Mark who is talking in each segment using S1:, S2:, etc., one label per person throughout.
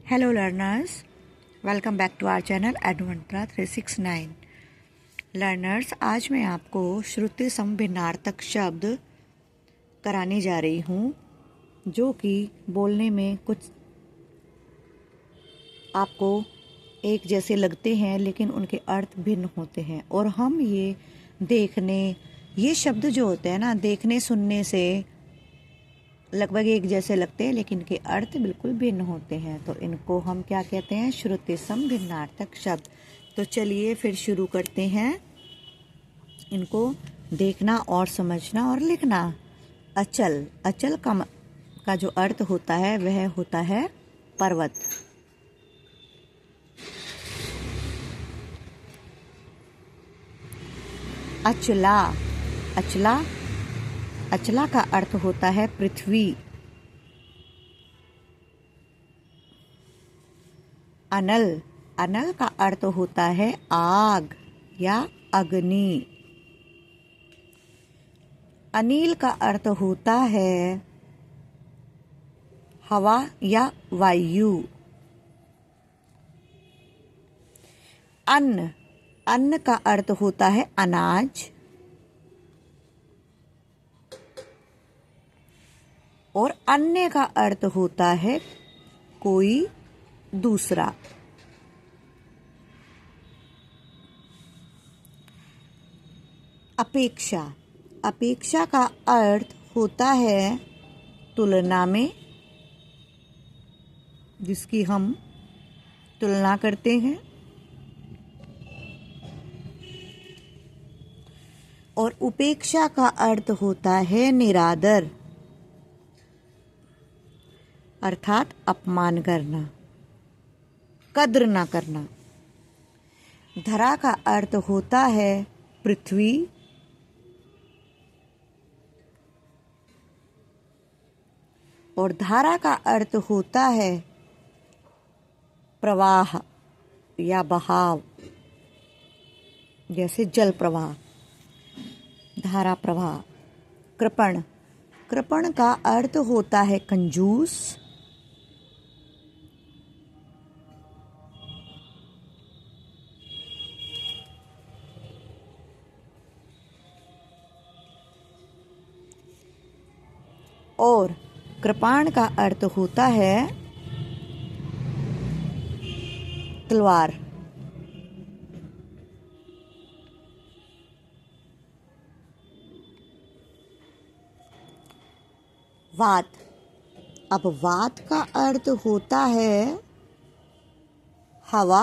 S1: Hello learners, welcome back to our channel Adventra 369। Learners, आज मैं आपको श्रुति समभिन्नार्थक शब्द कराने जा रही हूँ जो कि बोलने में कुछ आपको एक जैसे लगते हैं लेकिन उनके अर्थ भिन्न होते हैं। और हम ये शब्द जो होते हैं ना, देखने सुनने से लगभग एक जैसे लगते हैं लेकिन इनके अर्थ बिल्कुल भिन्न होते हैं। तो इनको हम क्या कहते हैं? श्रुति समभिन्नार्थक शब्द। तो चलिए फिर शुरू करते हैं इनको देखना और समझना और लिखना। अचल, अचल का जो अर्थ होता है वह होता है पर्वत। अचला, अचला अचला का अर्थ होता है पृथ्वी। अनल, अनल का अर्थ होता है आग या अग्नि। अनिल का अर्थ होता है हवा या वायु। अन्न, अन्न का अर्थ होता है अनाज। और अन्य का अर्थ होता है कोई दूसरा। अपेक्षा, अपेक्षा का अर्थ होता है तुलना में, जिसकी हम तुलना करते हैं। और उपेक्षा का अर्थ होता है निरादर, अर्थात अपमान करना, कद्र ना करना। धरा का अर्थ होता है पृथ्वी। और धारा का अर्थ होता है प्रवाह या बहाव, जैसे जल प्रवाह, धारा प्रवाह। कृपण, कृपण का अर्थ होता है कंजूस। और कृपाण का अर्थ होता है तलवार। वात, अब वात का अर्थ होता है हवा।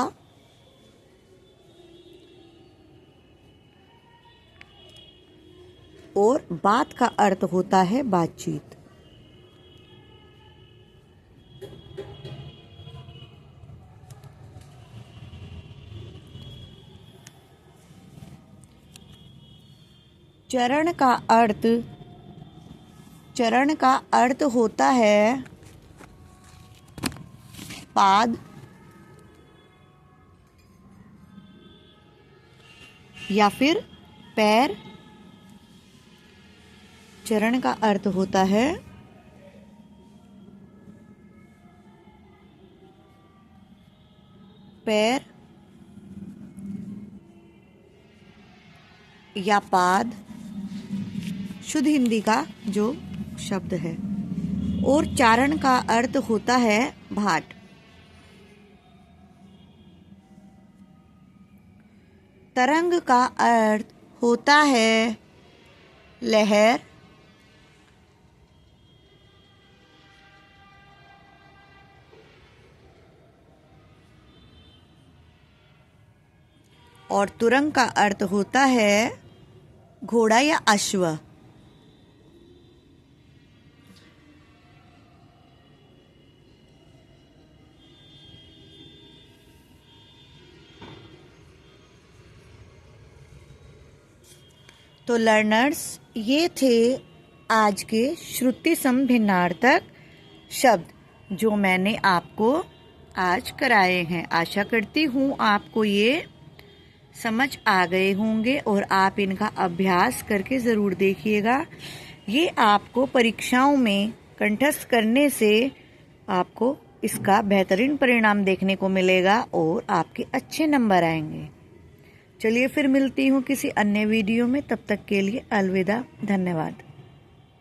S1: और बात का अर्थ होता है बातचीत। चरण का अर्थ, चरण का अर्थ होता है पाद या फिर पैर। चरण का अर्थ होता है पैर या पाद, शुद्ध हिंदी का जो शब्द है। और चारण का अर्थ होता है भाट। तरंग का अर्थ होता है लहर। और तुरंग का अर्थ होता है घोड़ा या अश्व। तो लर्नर्स, ये थे आज के श्रुति समभिन्नार्थक शब्द जो मैंने आपको आज कराए हैं। आशा करती हूँ आपको ये समझ आ गए होंगे और आप इनका अभ्यास करके ज़रूर देखिएगा। ये आपको परीक्षाओं में कंठस्थ करने से आपको इसका बेहतरीन परिणाम देखने को मिलेगा और आपके अच्छे नंबर आएंगे। चलिए फिर मिलती हूँ किसी अन्य वीडियो में, तब तक के लिए अलविदा, धन्यवाद।